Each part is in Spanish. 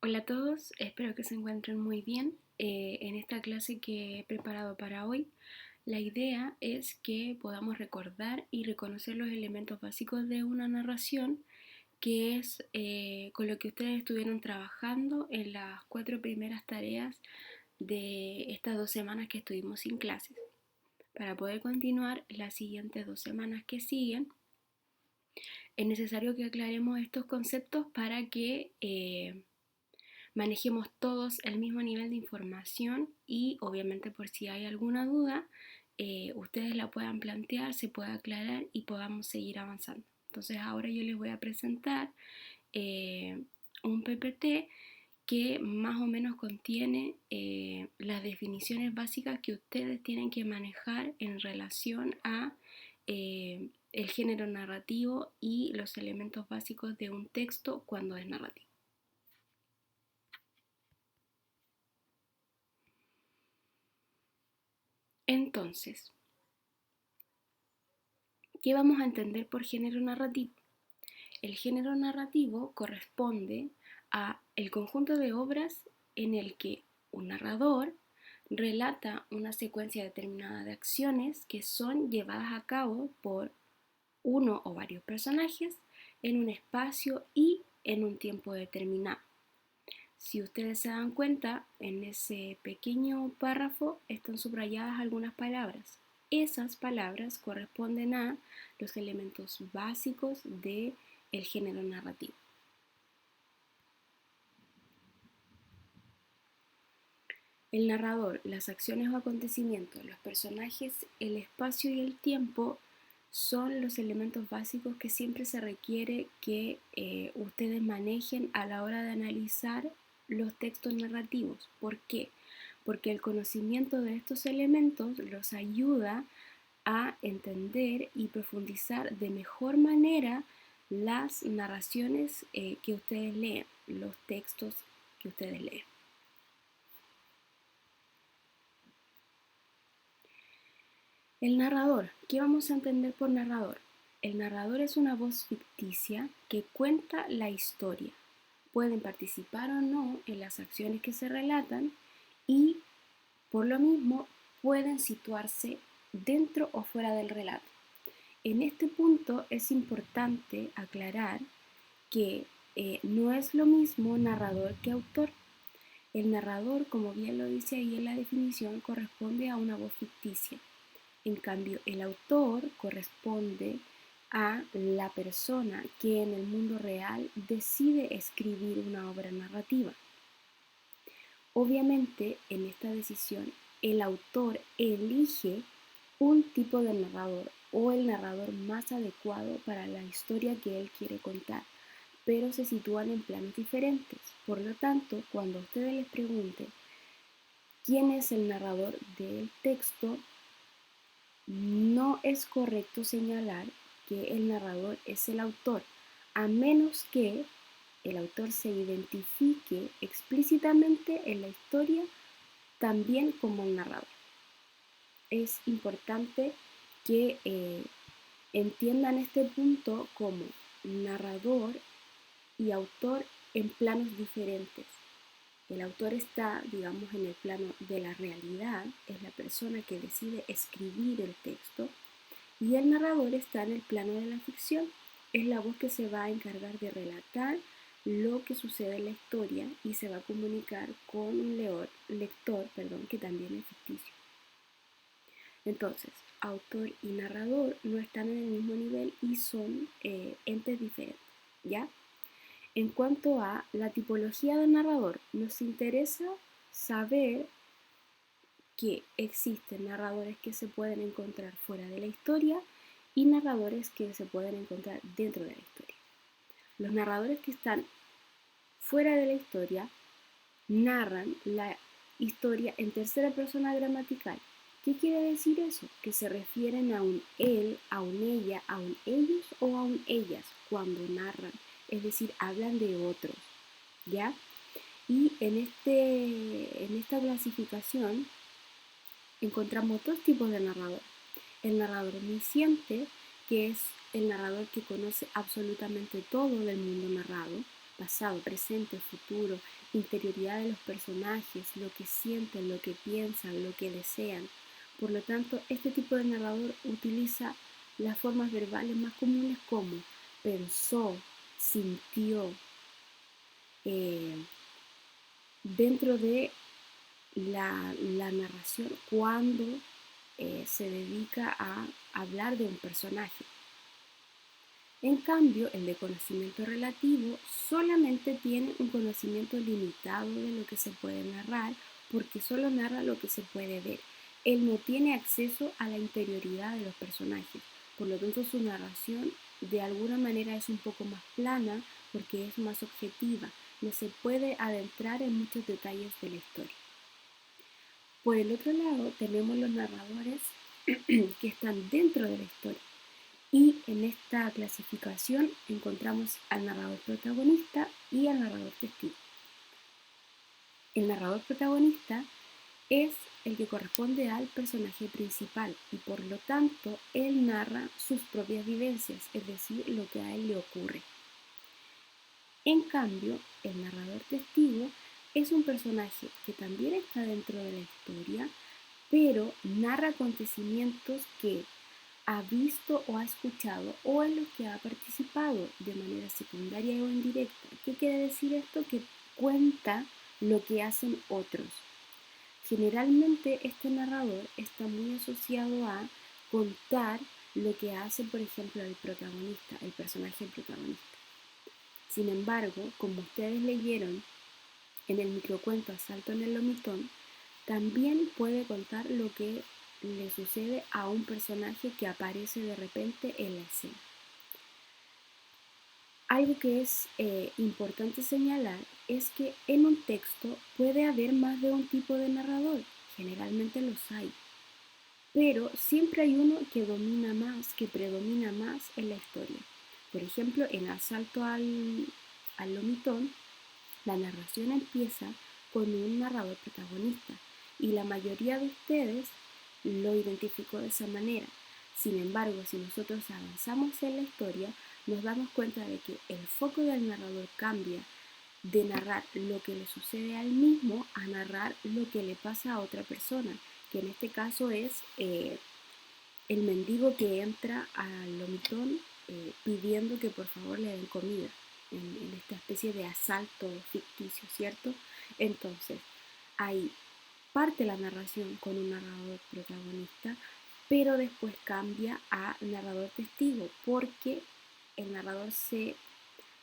Hola a todos, espero que se encuentren muy bien. En esta clase que he preparado para hoy, la idea es que podamos recordar y reconocer los elementos básicos de una narración, que es con lo que ustedes estuvieron trabajando en las 4 primeras tareas de estas 2 semanas que estuvimos sin clases. Para poder continuar las siguientes 2 semanas que siguen, es necesario que aclaremos estos conceptos para que manejemos todos el mismo nivel de información y obviamente por si hay alguna duda, ustedes la puedan plantear, se pueda aclarar y podamos seguir avanzando. Entonces ahora yo les voy a presentar eh, un PPT que más o menos contiene las definiciones básicas que ustedes tienen que manejar en relación a el género narrativo y los elementos básicos de un texto cuando es narrativo. Entonces, ¿qué vamos a entender por género narrativo? El género narrativo corresponde a el conjunto de obras en el que un narrador relata una secuencia determinada de acciones que son llevadas a cabo por uno o varios personajes en un espacio y en un tiempo determinado. Si ustedes se dan cuenta, en ese pequeño párrafo están subrayadas algunas palabras. Esas palabras corresponden a los elementos básicos del género narrativo. El narrador, las acciones o acontecimientos, los personajes, el espacio y el tiempo son los elementos básicos que siempre se requiere que ustedes manejen a la hora de analizar los textos narrativos. ¿Por qué? Porque el conocimiento de estos elementos los ayuda a entender y profundizar de mejor manera las narraciones que ustedes leen, los textos que ustedes leen. El narrador. ¿Qué vamos a entender por narrador? El narrador es una voz ficticia que cuenta la historia. Pueden participar o no en las acciones que se relatan y, por lo mismo, pueden situarse dentro o fuera del relato. En este punto es importante aclarar que no es lo mismo narrador que autor. El narrador, como bien lo dice ahí en la definición, corresponde a una voz ficticia. En cambio, el autor corresponde a la persona que en el mundo real decide escribir una obra narrativa. Obviamente, en esta decisión, el autor elige un tipo de narrador o el narrador más adecuado para la historia que él quiere contar, pero se sitúan en planos diferentes. Por lo tanto, cuando ustedes les pregunten quién es el narrador del texto, no es correcto señalar que el narrador es el autor, a menos que el autor se identifique explícitamente en la historia también como el narrador. Es importante que entiendan este punto como narrador y autor en planos diferentes. El autor está, digamos, en el plano de la realidad, es la persona que decide escribir el texto, y el narrador está en el plano de la ficción, es la voz que se va a encargar de relatar lo que sucede en la historia y se va a comunicar con un lector, que también es ficticio. Entonces, autor y narrador no están en el mismo nivel y son entes diferentes, ¿ya? En cuanto a la tipología del narrador, nos interesa saber que existen narradores que se pueden encontrar fuera de la historia y narradores que se pueden encontrar dentro de la historia. Los narradores que están fuera de la historia narran la historia en tercera persona gramatical. ¿Qué quiere decir eso? Que se refieren a un él, a un ella, a un ellos o a un ellas cuando narran. Es decir, hablan de otros, ¿ya? Y en esta clasificación encontramos dos tipos de narrador. El narrador omnisciente, que es el narrador que conoce absolutamente todo del mundo narrado, pasado, presente, futuro, interioridad de los personajes, lo que sienten, lo que piensan, lo que desean. Por lo tanto, este tipo de narrador utiliza las formas verbales más comunes como pensó, sintió, eh, dentro de la narración cuando se dedica a hablar de un personaje. En cambio, el de conocimiento relativo solamente tiene un conocimiento limitado de lo que se puede narrar porque solo narra lo que se puede ver. Él no tiene acceso a la interioridad de los personajes, por lo tanto su narración de alguna manera es un poco más plana porque es más objetiva, no se puede adentrar en muchos detalles de la historia. Por el otro lado, tenemos los narradores que están dentro de la historia. Y en esta clasificación encontramos al narrador protagonista y al narrador testigo. El narrador protagonista es el que corresponde al personaje principal y por lo tanto él narra sus propias vivencias, es decir, lo que a él le ocurre. En cambio, el narrador testigo es un personaje que también está dentro de la historia, pero narra acontecimientos que ha visto o ha escuchado o en los que ha participado de manera secundaria o indirecta. ¿Qué quiere decir esto? Que cuenta lo que hacen otros. Generalmente este narrador está muy asociado a contar lo que hace, por ejemplo, el protagonista, el personaje protagonista. Sin embargo, como ustedes leyeron en el microcuento Asalto en el Lomitón, también puede contar lo que le sucede a un personaje que aparece de repente en la escena. Algo que es importante señalar es que en un texto puede haber más de un tipo de narrador, generalmente los hay, pero siempre hay uno que domina más, que predomina más en la historia. Por ejemplo, en Asalto al Lomitón, la narración empieza con un narrador protagonista y la mayoría de ustedes lo identificó de esa manera. Sin embargo, si nosotros avanzamos en la historia, nos damos cuenta de que el foco del narrador cambia de narrar lo que le sucede al mismo a narrar lo que le pasa a otra persona, que en este caso es el mendigo que entra al lomitón pidiendo que por favor le den comida en esta especie de asalto ficticio, ¿cierto? Entonces, ahí parte la narración con un narrador protagonista, pero después cambia a narrador testigo, porque el narrador se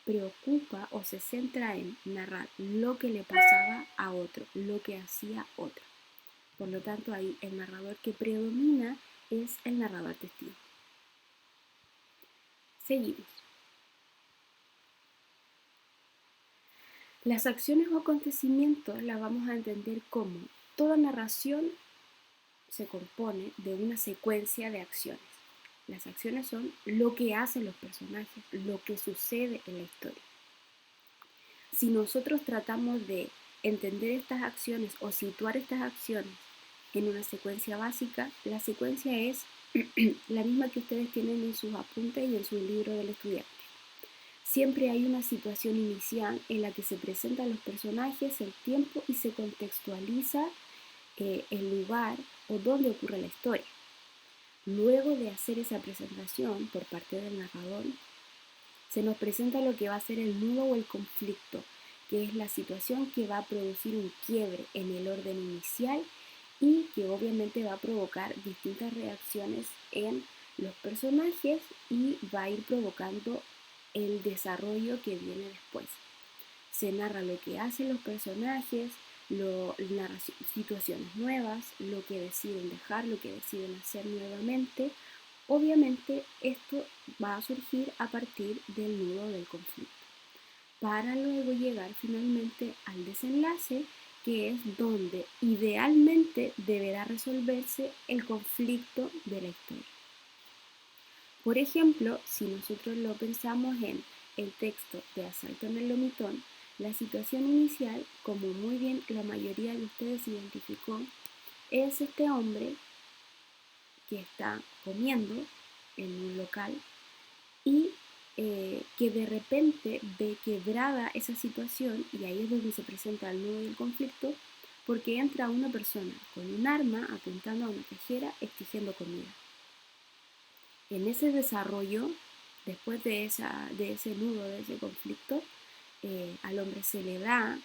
preocupa o se centra en narrar lo que le pasaba a otro, lo que hacía otro. Por lo tanto, ahí el narrador que predomina es el narrador testigo. Seguimos. Las acciones o acontecimientos las vamos a entender como toda narración se compone de una secuencia de acciones. Las acciones son lo que hacen los personajes, lo que sucede en la historia. Si nosotros tratamos de entender estas acciones o situar estas acciones en una secuencia básica, la secuencia es la misma que ustedes tienen en sus apuntes y en su libro del estudiante. Siempre hay una situación inicial en la que se presentan los personajes, el tiempo y se contextualiza el lugar o dónde ocurre la historia. Luego de hacer esa presentación por parte del narrador, se nos presenta lo que va a ser el nudo o el conflicto, que es la situación que va a producir un quiebre en el orden inicial y que obviamente va a provocar distintas reacciones en los personajes y va a ir provocando el desarrollo que viene después. Se narra lo que hacen los personajes, narra situaciones nuevas, lo que deciden dejar, lo que deciden hacer nuevamente. Obviamente esto va a surgir a partir del nudo del conflicto, para luego llegar finalmente al desenlace, que es donde idealmente deberá resolverse el conflicto de la historia. Por ejemplo, si nosotros lo pensamos en el texto de Asalto en el Lomitón, la situación inicial, como muy bien la mayoría de ustedes identificó, es este hombre que está comiendo en un local y que de repente ve quebrada esa situación y ahí es donde se presenta el nudo y el conflicto porque entra una persona con un arma apuntando a una cajera exigiendo comida. En ese desarrollo, después de ese nudo, de ese conflicto, al hombre se le da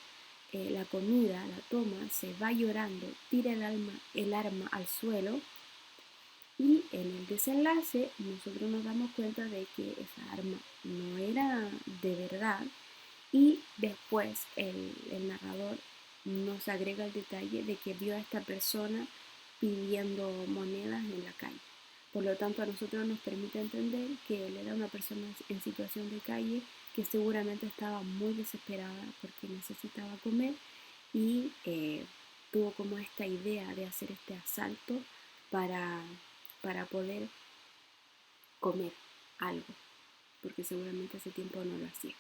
la comida, la toma, se va llorando, tira el arma al suelo y en el desenlace nosotros nos damos cuenta de que esa arma no era de verdad y después el narrador nos agrega el detalle de que vio a esta persona pidiendo monedas en la calle. Por lo tanto, a nosotros nos permite entender que él era una persona en situación de calle que seguramente estaba muy desesperada porque necesitaba comer y tuvo como esta idea de hacer este asalto para, para poder comer algo, porque seguramente hace tiempo no lo hacía.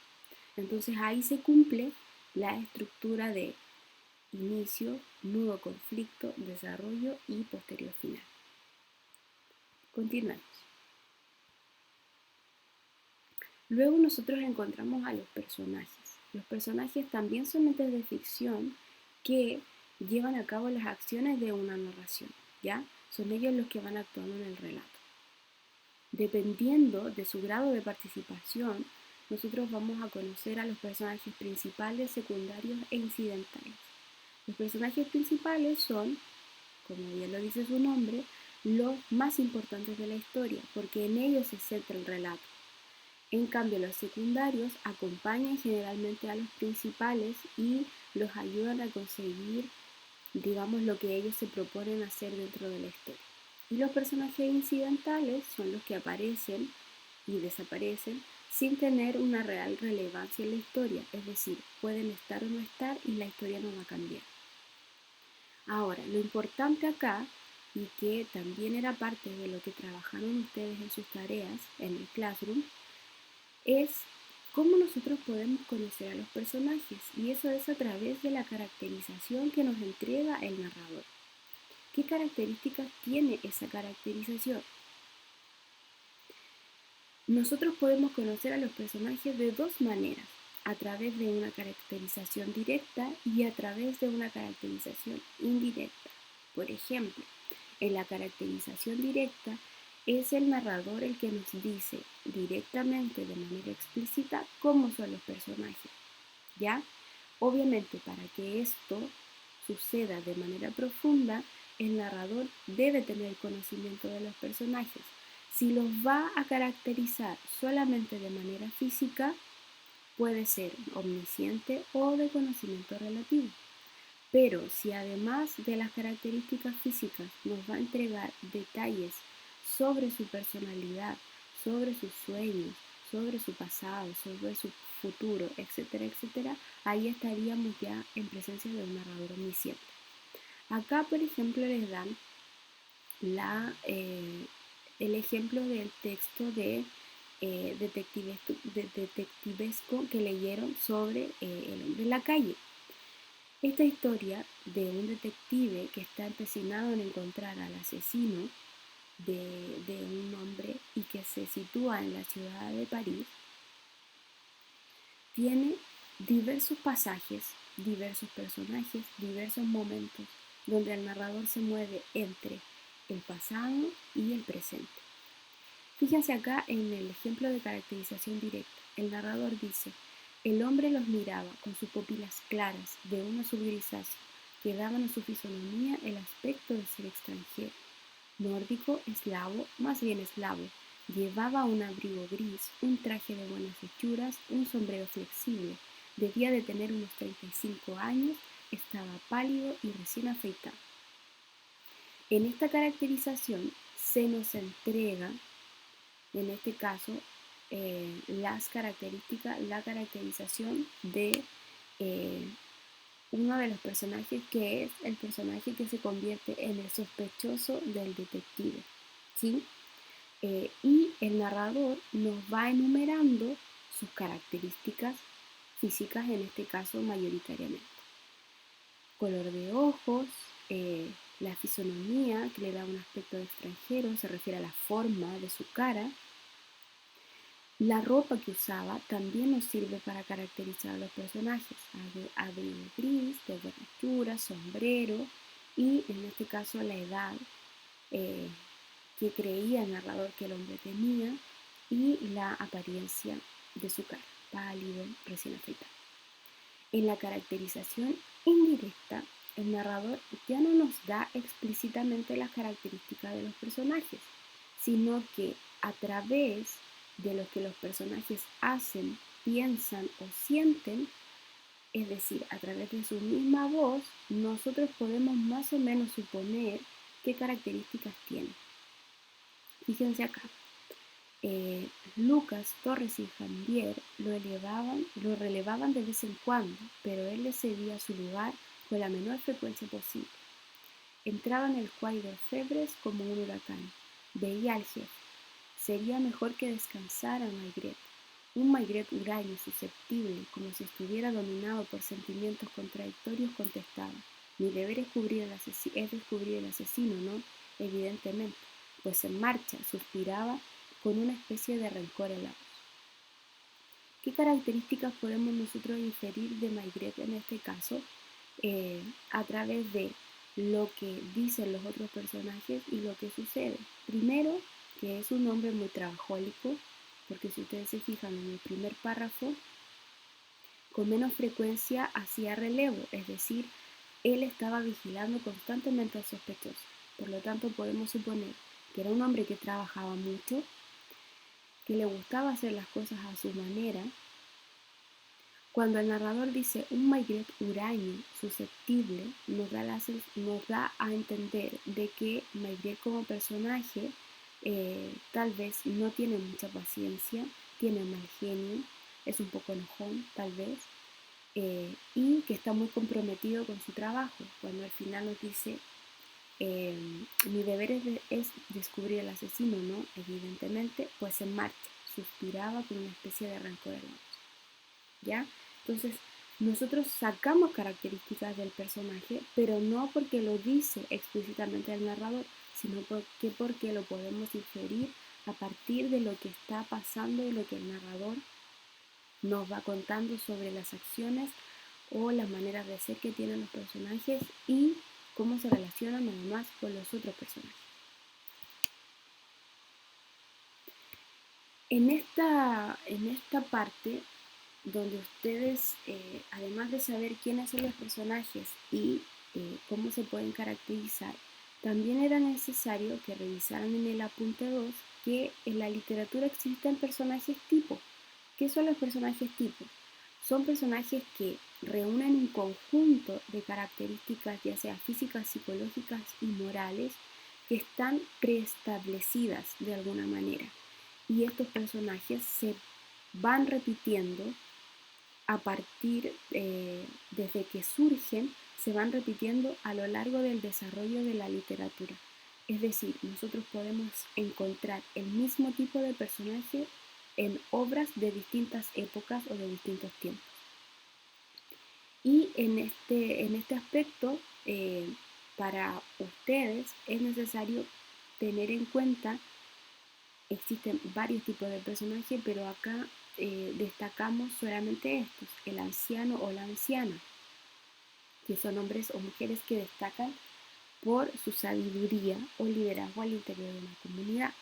Entonces ahí se cumple la estructura de inicio, nudo, conflicto, desarrollo y posterior final. Continuamos. Luego nosotros encontramos a los personajes. Los personajes también son entes de ficción que llevan a cabo las acciones de una narración, ¿ya? Son ellos los que van actuando en el relato. Dependiendo de su grado de participación, nosotros vamos a conocer a los personajes principales, secundarios e incidentales. Los personajes principales son, como bien lo dice su nombre, los más importantes de la historia, porque en ellos se centra el relato. En cambio, los secundarios acompañan generalmente a los principales y los ayudan a conseguir, digamos, lo que ellos se proponen hacer dentro de la historia. Y los personajes incidentales son los que aparecen y desaparecen sin tener una real relevancia en la historia, es decir, pueden estar o no estar y la historia no va a cambiar. Ahora, lo importante acá, y que también era parte de lo que trabajaron ustedes en sus tareas en el Classroom, es cómo nosotros podemos conocer a los personajes, y eso es a través de la caracterización que nos entrega el narrador. ¿Qué características tiene esa caracterización? Nosotros podemos conocer a los personajes de dos maneras, a través de una caracterización directa y a través de una caracterización indirecta. Por ejemplo, en la caracterización directa es el narrador el que nos dice directamente de manera explícita cómo son los personajes, ¿ya? Obviamente para que esto suceda de manera profunda, el narrador debe tener conocimiento de los personajes. Si los va a caracterizar solamente de manera física, puede ser omnisciente o de conocimiento relativo. Pero si además de las características físicas nos va a entregar detalles sobre su personalidad, sobre sus sueños, sobre su pasado, sobre su futuro, etcétera, etcétera, ahí estaríamos ya en presencia de un narrador omnisciente. Acá, por ejemplo, les dan el ejemplo del texto de detectivesco que leyeron sobre el hombre en la calle. Esta historia de un detective que está empecinado en encontrar al asesino de un hombre y que se sitúa en la ciudad de París, tiene diversos pasajes, diversos personajes, diversos momentos donde el narrador se mueve entre el pasado y el presente. Fíjense acá en el ejemplo de caracterización directa. El narrador dice: el hombre los miraba con sus pupilas claras de un azul grisáceo que daban a su fisonomía el aspecto de ser extranjero. Nórdico, eslavo, más bien eslavo. Llevaba un abrigo gris, un traje de buenas hechuras, un sombrero flexible. Debía de tener unos 35 años, estaba pálido y recién afeitado. En esta caracterización se nos entrega, en este caso, las características, la caracterización de uno de los personajes, que es el personaje que se convierte en el sospechoso del detective, ¿sí? Y el narrador nos va enumerando sus características físicas, en este caso mayoritariamente. Color de ojos, la fisonomía, que le da un aspecto de extranjero, se refiere a la forma de su cara, La ropa que usaba también nos sirve para caracterizar a los personajes. Abrigo gris, de herraduras, sombrero y en este caso la edad eh, que creía el narrador que el hombre tenía y la apariencia de su cara, pálido, recién afeitado. En la caracterización indirecta, el narrador ya no nos da explícitamente las características de los personajes, sino que a través de lo que los personajes hacen, piensan o sienten, es decir, a través de su misma voz, nosotros podemos más o menos suponer qué características tienen. Fíjense acá, Lucas, Torres y Jambier lo relevaban de vez en cuando, pero él les cedía su lugar con la menor frecuencia posible. Entraba en el cuadro de Febres como un huracán. Veía al jefe. Sería mejor que descansara Maigret. Un Maigret huraño, susceptible, como si estuviera dominado por sentimientos contradictorios, contestaba. Mi deber es descubrir el asesino, ¿no? Evidentemente. Pues en marcha, suspiraba con una especie de rencor en la voz. ¿Qué características podemos nosotros inferir de Maigret en este caso? A través de lo que dicen los otros personajes y lo que sucede. Primero, que es un hombre muy trabajólico, porque si ustedes se fijan en el primer párrafo, con menos frecuencia hacía relevo, es decir, él estaba vigilando constantemente al sospechoso. Por lo tanto, podemos suponer que era un hombre que trabajaba mucho, que le gustaba hacer las cosas a su manera. Cuando el narrador dice un Maigret huraño, susceptible, nos da a entender de que Maigret como personaje tal vez no tiene mucha paciencia, tiene mal genio, es un poco enojón tal vez, y que está muy comprometido con su trabajo. Cuando al final nos dice, mi deber es descubrir al asesino, ¿no? Evidentemente, pues en marcha, suspiraba con una especie de rencor en la voz. ¿Ya? Entonces, nosotros sacamos características del personaje, pero no porque lo dice explícitamente el narrador, sino porque lo podemos inferir a partir de lo que está pasando y lo que el narrador nos va contando sobre las acciones o las maneras de ser que tienen los personajes y cómo se relacionan además con los otros personajes. En esta parte donde ustedes, además de saber quiénes son los personajes y cómo se pueden caracterizar, también era necesario que revisaran en el apunte 2 que en la literatura existen personajes tipo. ¿Qué son los personajes tipo? Son personajes que reúnen un conjunto de características, ya sea físicas, psicológicas y morales, que están preestablecidas de alguna manera. Y estos personajes se van repitiendo a partir, desde que surgen, se van repitiendo a lo largo del desarrollo de la literatura. Es decir, nosotros podemos encontrar el mismo tipo de personaje en obras de distintas épocas o de distintos tiempos. Y en este aspecto, para ustedes es necesario tener en cuenta, existen varios tipos de personajes, pero acá destacamos solamente estos, el anciano o la anciana, que son hombres o mujeres que destacan por su sabiduría o liderazgo al interior de una comunidad.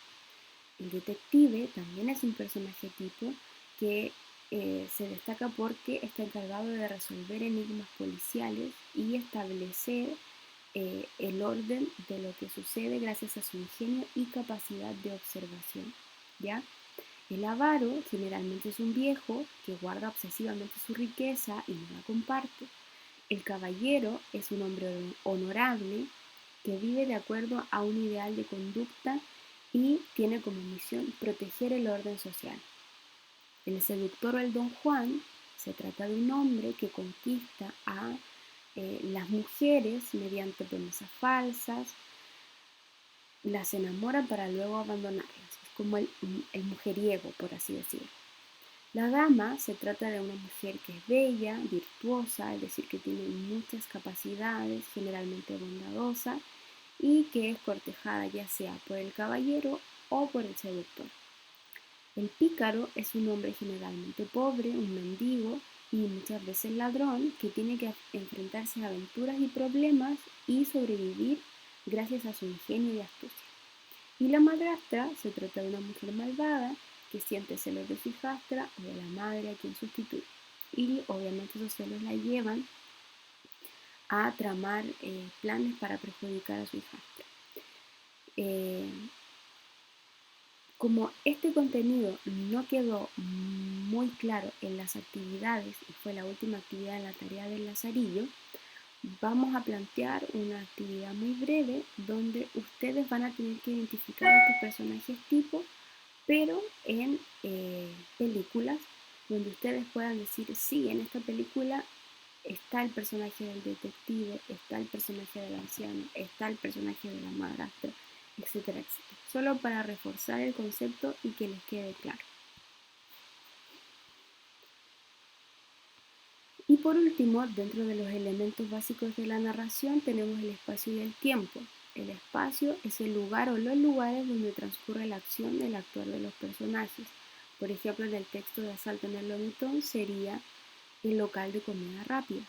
El detective también es un personaje tipo que se destaca porque está encargado de resolver enigmas policiales y establecer el orden de lo que sucede gracias a su ingenio y capacidad de observación, ¿ya? El avaro generalmente es un viejo que guarda obsesivamente su riqueza y no la comparte. El caballero es un hombre honorable que vive de acuerdo a un ideal de conducta y tiene como misión proteger el orden social. El seductor o el don Juan se trata de un hombre que conquista a las mujeres mediante promesas falsas, las enamora para luego abandonarlas. Es como el mujeriego, por así decirlo. La dama se trata de una mujer que es bella, virtuosa, es decir, que tiene muchas capacidades, generalmente bondadosa, y que es cortejada ya sea por el caballero o por el seductor. El pícaro es un hombre generalmente pobre, un mendigo y muchas veces ladrón que tiene que enfrentarse a aventuras y problemas y sobrevivir gracias a su ingenio y astucia. Y la madrastra se trata de una mujer malvada que siente celos de su hijastra o de la madre a quien sustituye. Y obviamente esos celos la llevan a tramar planes para perjudicar a su hijastra. Como este contenido no quedó muy claro en las actividades y fue la última actividad en la tarea del Lazarillo, vamos a plantear una actividad muy breve donde ustedes van a tener que identificar a estos personajes tipo, pero en películas donde ustedes puedan decir, sí, en esta película está el personaje del detective, está el personaje del anciano, está el personaje de la madrastra, etcétera, etcétera. Solo para reforzar el concepto y que les quede claro. Y por último, dentro de los elementos básicos de la narración tenemos el espacio y el tiempo. El espacio es el lugar o los lugares donde transcurre la acción del actuar de los personajes. Por ejemplo, en el texto de Asalto en el Lomitón sería el local de comida rápida,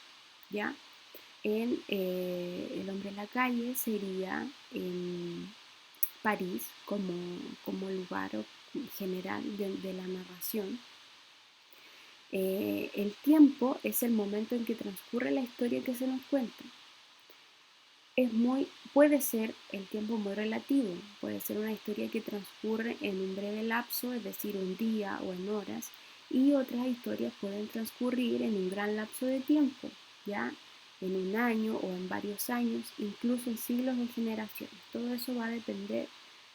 ¿ya? En El hombre en la calle sería en París como lugar general de la narración. El tiempo es el momento en que transcurre la historia que se nos cuenta. Puede ser el tiempo muy relativo, puede ser una historia que transcurre en un breve lapso, es decir, un día o en horas, y otras historias pueden transcurrir en un gran lapso de tiempo, ya en un año o en varios años, incluso en siglos o generaciones. Todo eso va a depender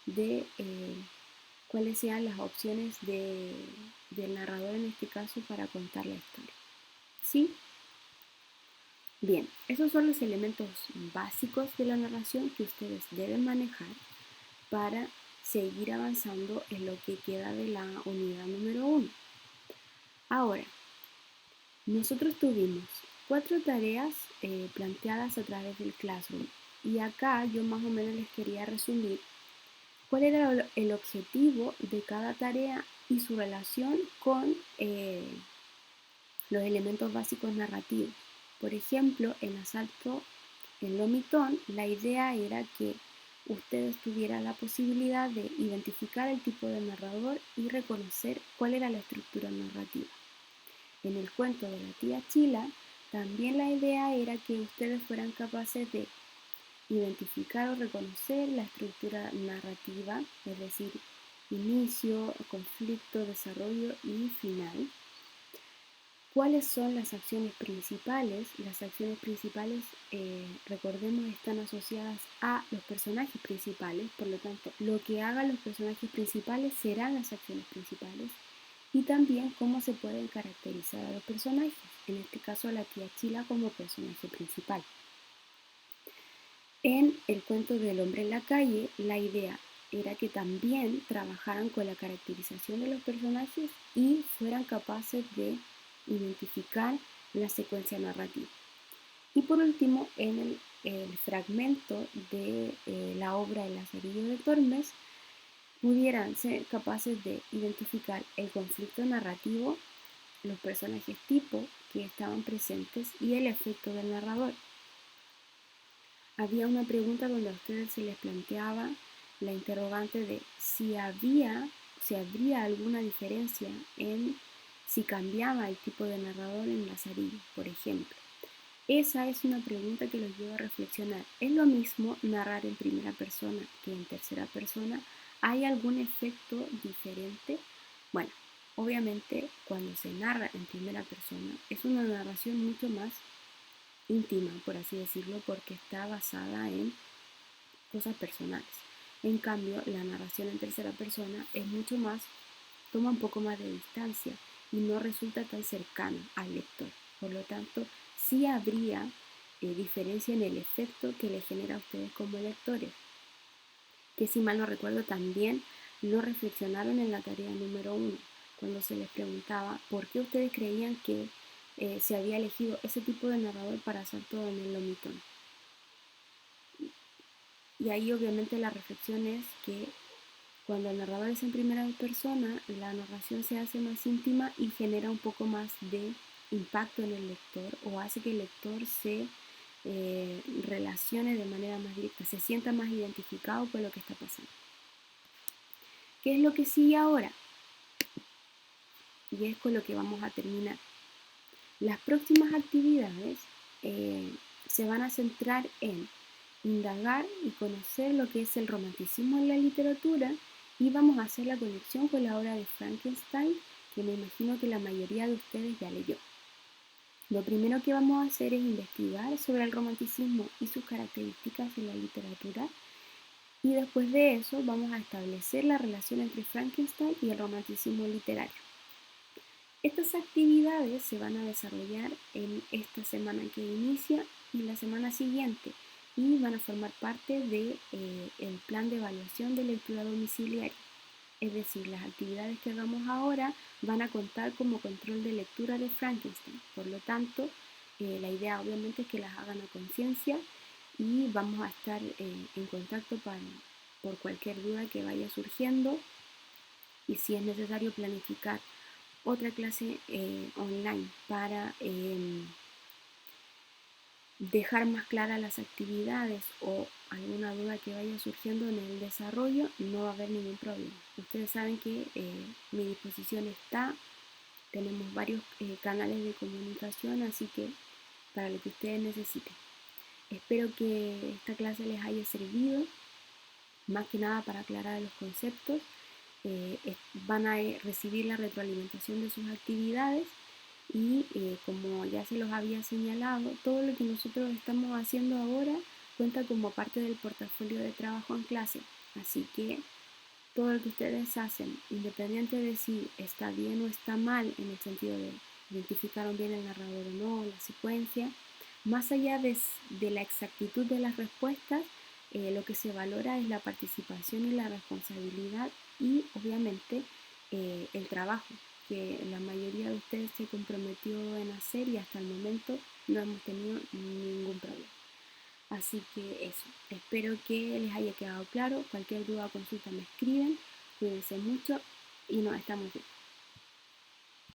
de cuáles sean las opciones del narrador en este caso para contar la historia. ¿Sí? Bien, esos son los elementos básicos de la narración que ustedes deben manejar para seguir avanzando en lo que queda de la unidad número 1. Ahora, nosotros tuvimos 4 tareas planteadas a través del Classroom y acá yo más o menos les quería resumir cuál era el objetivo de cada tarea y su relación con los elementos básicos narrativos. Por ejemplo, en Asalto en Lomitón, la idea era que ustedes tuvieran la posibilidad de identificar el tipo de narrador y reconocer cuál era la estructura narrativa. En el cuento de la tía Chila, también la idea era que ustedes fueran capaces de identificar o reconocer la estructura narrativa, es decir, inicio, conflicto, desarrollo y final. ¿Cuáles son las acciones principales? Las acciones principales, recordemos, están asociadas a los personajes principales, por lo tanto, lo que hagan los personajes principales serán las acciones principales y también cómo se pueden caracterizar a los personajes, en este caso a la tía Chila como personaje principal. En el cuento del hombre en la calle, la idea era que también trabajaran con la caracterización de los personajes y fueran capaces de identificar la secuencia narrativa. Y por último, en el fragmento de la obra El Lazarillo de Tormes, pudieran ser capaces de identificar el conflicto narrativo, los personajes tipo que estaban presentes y el efecto del narrador. Había una pregunta donde a ustedes se les planteaba la interrogante de si habría alguna diferencia en si cambiaba el tipo de narrador en Lazarillo, por ejemplo. Esa es una pregunta que los lleva a reflexionar. ¿Es lo mismo narrar en primera persona que en tercera persona? ¿Hay algún efecto diferente? Bueno, obviamente cuando se narra en primera persona es una narración mucho más íntima, por así decirlo, porque está basada en cosas personales. En cambio, la narración en tercera persona es mucho más, toma un poco más de distancia y no resulta tan cercana al lector. Por lo tanto, sí habría diferencia en el efecto que le genera a ustedes como lectores, que si mal no recuerdo también lo reflexionaron en la tarea número 1, cuando se les preguntaba por qué ustedes creían que se había elegido ese tipo de narrador para hacer todo en el Lomitón. Y ahí obviamente la reflexión es que Cuando el narrador es en primera persona, la narración se hace más íntima y genera un poco más de impacto en el lector o hace que el lector se relacione de manera más directa, se sienta más identificado con lo que está pasando. ¿Qué es lo que sigue ahora? Y es con lo que vamos a terminar. Las próximas actividades se van a centrar en indagar y conocer lo que es el romanticismo en la literatura y vamos a hacer la conexión con la obra de Frankenstein, que me imagino que la mayoría de ustedes ya leyó. Lo primero que vamos a hacer es investigar sobre el romanticismo y sus características en la literatura y después de eso vamos a establecer la relación entre Frankenstein y el romanticismo literario. Estas actividades se van a desarrollar en esta semana que inicia y la semana siguiente y van a formar parte del plan de evaluación de lectura domiciliaria. Es decir, las actividades que hagamos ahora van a contar como control de lectura de Frankenstein. Por lo tanto, la idea obviamente es que las hagan a conciencia y vamos a estar en contacto por cualquier duda que vaya surgiendo y si es necesario planificar otra clase online para dejar más claras las actividades o alguna duda que vaya surgiendo en el desarrollo, no va a haber ningún problema. Ustedes saben que mi disposición está, tenemos varios canales de comunicación, así que para lo que ustedes necesiten. Espero que esta clase les haya servido, más que nada para aclarar los conceptos. Van a recibir la retroalimentación de sus actividades y como ya se los había señalado, todo lo que nosotros estamos haciendo ahora cuenta como parte del portafolio de trabajo en clase. Así que todo lo que ustedes hacen, independiente de si está bien o está mal, en el sentido de identificaron bien el narrador o no, la secuencia, más allá de la exactitud de las respuestas, lo que se valora es la participación y la responsabilidad y obviamente el trabajo que la mayoría de ustedes se comprometió en hacer y hasta el momento no hemos tenido ningún problema. Así que eso, espero que les haya quedado claro. Cualquier duda o consulta me escriben. Cuídense mucho y nos estamos viendo.